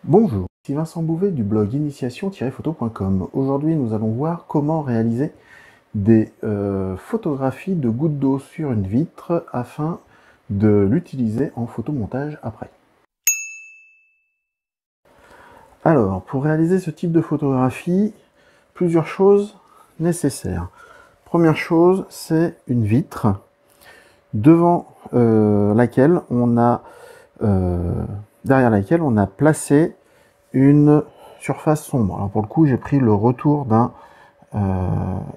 Bonjour, ici Vincent Bouvet du blog initiation-photo.com. Aujourd'hui, nous allons voir comment réaliser des photographies de gouttes d'eau sur une vitre afin de l'utiliser en photomontage après. Alors, pour réaliser ce type de photographie, plusieurs choses nécessaires. Première chose, c'est une vitre devant laquelle on a derrière laquelle on a placé une surface sombre. Alors pour le coup, j'ai pris le retour d'un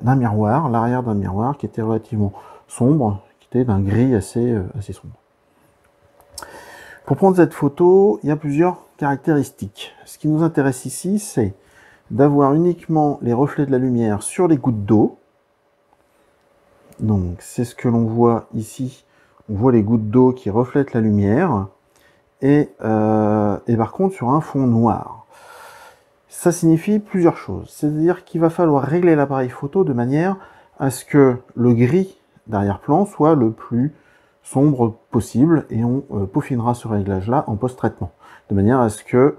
miroir, l'arrière d'un miroir qui était relativement sombre, qui était d'un gris assez sombre. Pour prendre cette photo, il y a plusieurs caractéristiques. Ce qui nous intéresse ici, c'est d'avoir uniquement les reflets de la lumière sur les gouttes d'eau. Donc c'est ce que l'on voit ici. On voit les gouttes d'eau qui reflètent la lumière. Et par contre sur un fond noir. Ça signifie plusieurs choses. C'est-à-dire qu'il va falloir régler l'appareil photo de manière à ce que le gris d'arrière-plan soit le plus sombre possible, et on peaufinera ce réglage-là en post-traitement, de manière à ce que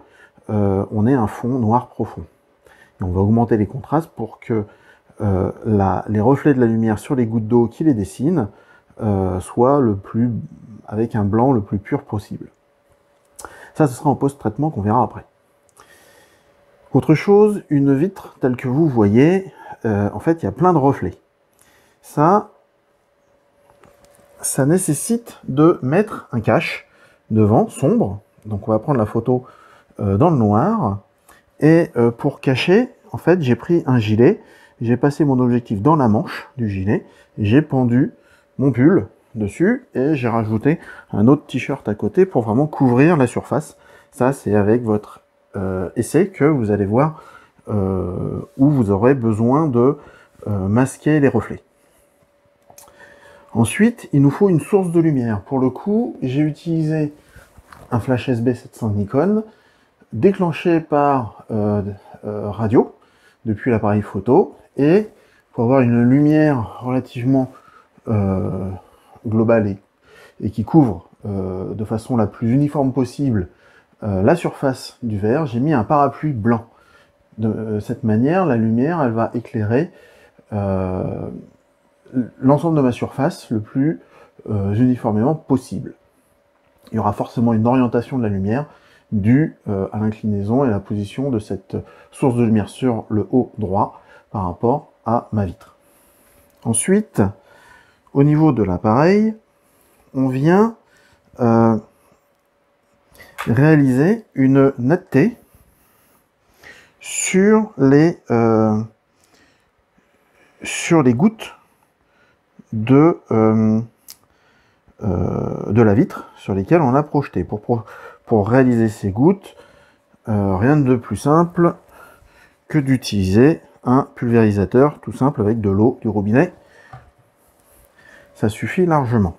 on ait un fond noir profond. Et on va augmenter les contrastes pour que les reflets de la lumière sur les gouttes d'eau qui les dessinent soient avec un blanc le plus pur possible. Ça, ce sera en post-traitement qu'on verra après. Autre chose, une vitre telle que vous voyez, en fait, il y a plein de reflets. Ça nécessite de mettre un cache devant, sombre. Donc on va prendre la photo dans le noir. Et pour cacher, en fait, j'ai pris un gilet, j'ai passé mon objectif dans la manche du gilet, j'ai pendu mon pull dessus, et j'ai rajouté un autre t-shirt à côté pour vraiment couvrir la surface. Ça, c'est avec votre essai que vous allez voir où vous aurez besoin de masquer les reflets. Ensuite, il nous faut une source de lumière. Pour le coup, j'ai utilisé un flash SB700 Nikon, déclenché par radio, depuis l'appareil photo, et pour avoir une lumière relativement globale et qui couvre de façon la plus uniforme possible la surface du verre, j'ai mis un parapluie blanc. De cette manière, la lumière, elle va éclairer l'ensemble de ma surface le plus uniformément possible. Il y aura forcément une orientation de la lumière due à l'inclinaison et la position de cette source de lumière sur le haut droit par rapport à ma vitre. Ensuite, au niveau de l'appareil, on vient réaliser une netteté sur les gouttes de la vitre sur lesquelles on a projeté. Pour réaliser ces gouttes, rien de plus simple que d'utiliser un pulvérisateur tout simple avec de l'eau du robinet. Ça suffit largement.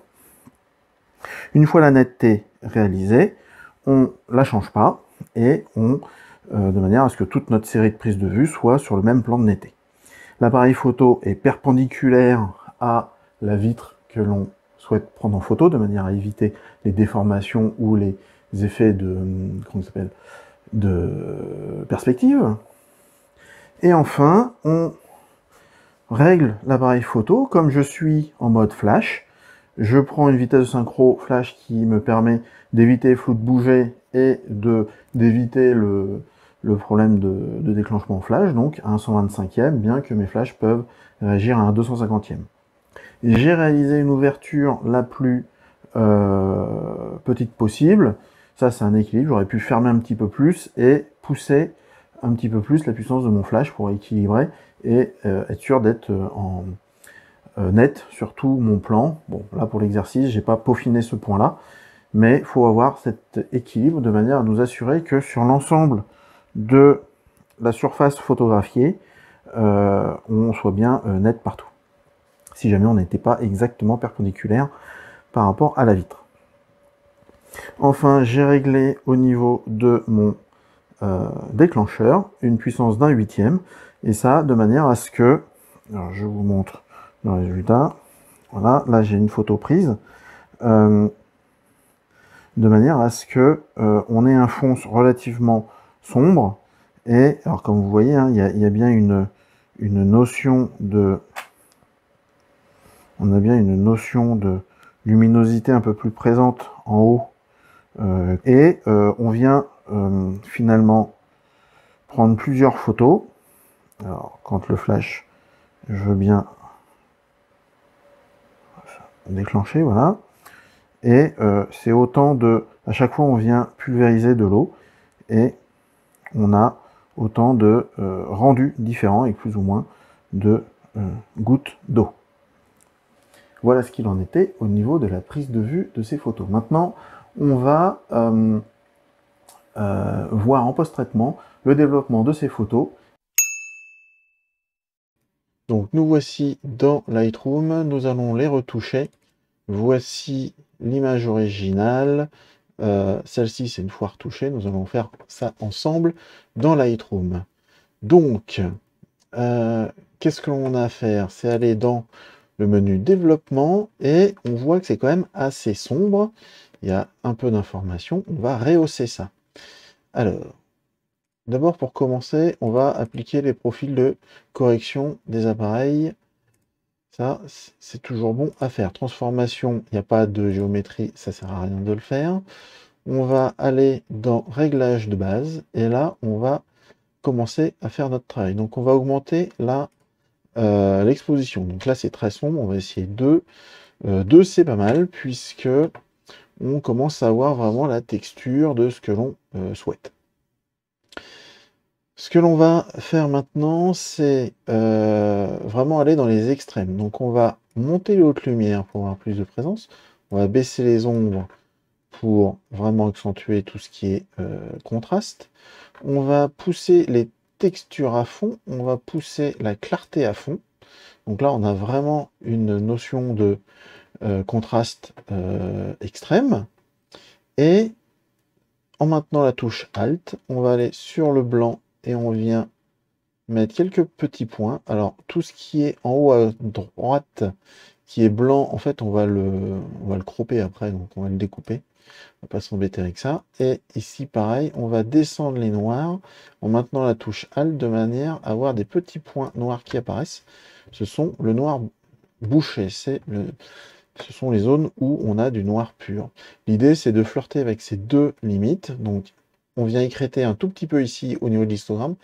Une fois la netteté réalisée, on la change pas et de manière à ce que toute notre série de prises de vue soit sur le même plan de netteté. L'appareil photo est perpendiculaire à la vitre que l'on souhaite prendre en photo, de manière à éviter les déformations ou les effets de perspective. Et enfin, on règle l'appareil photo. Comme je suis en mode flash, je prends une vitesse de synchro flash qui me permet d'éviter le flou de bouger et d'éviter le problème de déclenchement flash, donc à un 125e, bien que mes flashs peuvent réagir à un 250e. J'ai réalisé une ouverture la plus petite possible. Ça, c'est un équilibre. J'aurais pu fermer un petit peu plus et pousser un petit peu plus la puissance de mon flash pour équilibrer et être sûr d'être en net sur tout mon plan. Bon, là pour l'exercice, j'ai pas peaufiné ce point-là, mais il faut avoir cet équilibre de manière à nous assurer que sur l'ensemble de la surface photographiée, on soit bien net partout, si jamais on n'était pas exactement perpendiculaire par rapport à la vitre. Enfin, j'ai réglé au niveau de mon déclencheur une puissance d'un 8e, et ça de manière à ce que, alors je vous montre le résultat, voilà, là j'ai une photo prise, de manière à ce que on ait un fond relativement sombre. Et alors comme vous voyez, hein, il y a bien une notion de... On a bien une notion de luminosité un peu plus présente en haut. On vient finalement prendre plusieurs photos. Alors quand le flash, je veux bien déclencher, voilà. Et c'est autant de... À chaque fois, on vient pulvériser de l'eau. Et on a autant de rendus différents avec plus ou moins de gouttes d'eau. Voilà ce qu'il en était au niveau de la prise de vue de ces photos. Maintenant, on va voir en post-traitement le développement de ces photos. Donc nous voici dans Lightroom, nous allons les retoucher. Voici l'image originale. Celle-ci, c'est une fois retouchée. Nous allons faire ça ensemble dans Lightroom. Donc, qu'est-ce que l'on a à faire? C'est aller dans le menu développement et on voit que c'est quand même assez sombre. Il y a un peu d'informations. On va rehausser ça. Alors, d'abord pour commencer, on va appliquer les profils de correction des appareils. Ça, c'est toujours bon à faire. Transformation, il n'y a pas de géométrie, ça sert à rien de le faire. On va aller dans réglages de base et là, on va commencer à faire notre travail. Donc, on va augmenter l'exposition. Donc là, c'est très sombre. On va essayer 2. 2, c'est pas mal puisque on commence à avoir vraiment la texture de ce que l'on souhaite. Ce que l'on va faire maintenant, c'est vraiment aller dans les extrêmes. Donc on va monter les hautes lumières pour avoir plus de présence. On va baisser les ombres pour vraiment accentuer tout ce qui est contraste. On va pousser les textures à fond. On va pousser la clarté à fond. Donc là, on a vraiment une notion de contraste extrême. Et en maintenant la touche Alt, on va aller sur le blanc et on vient mettre quelques petits points. Alors, tout ce qui est en haut à droite, qui est blanc, en fait, on va le cropper après, donc on va le découper. On va pas s'embêter avec ça. Et ici, pareil, on va descendre les noirs en maintenant la touche Alt de manière à avoir des petits points noirs qui apparaissent. Ce sont le noir bouché, ce sont les zones où on a du noir pur. L'idée, c'est de flirter avec ces deux limites. Donc, on vient écréter un tout petit peu ici au niveau de l'histogramme.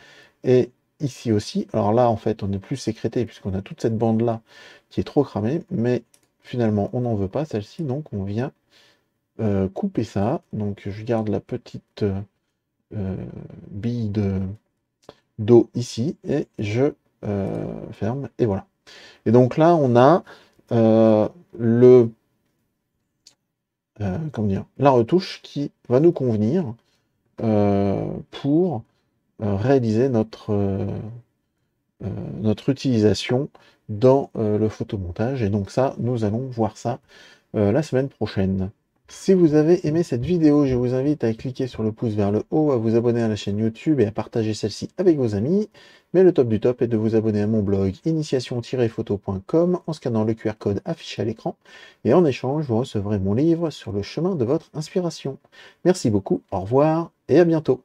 Et ici aussi. Alors là, en fait, on est plus sécrété puisqu'on a toute cette bande-là qui est trop cramée. Mais finalement, on n'en veut pas, celle-ci. Donc, on vient couper ça. Donc, je garde la petite bille d'eau ici. Et je ferme. Et voilà. Et donc là, on a comment dire, la retouche qui va nous convenir pour réaliser notre utilisation dans le photomontage. Et donc ça, nous allons voir ça la semaine prochaine. Si vous avez aimé cette vidéo, je vous invite à cliquer sur le pouce vers le haut, à vous abonner à la chaîne YouTube et à partager celle-ci avec vos amis. Mais le top du top est de vous abonner à mon blog initiation-photo.com en scannant le QR code affiché à l'écran. Et en échange, vous recevrez mon livre sur le chemin de votre inspiration. Merci beaucoup, au revoir et à bientôt.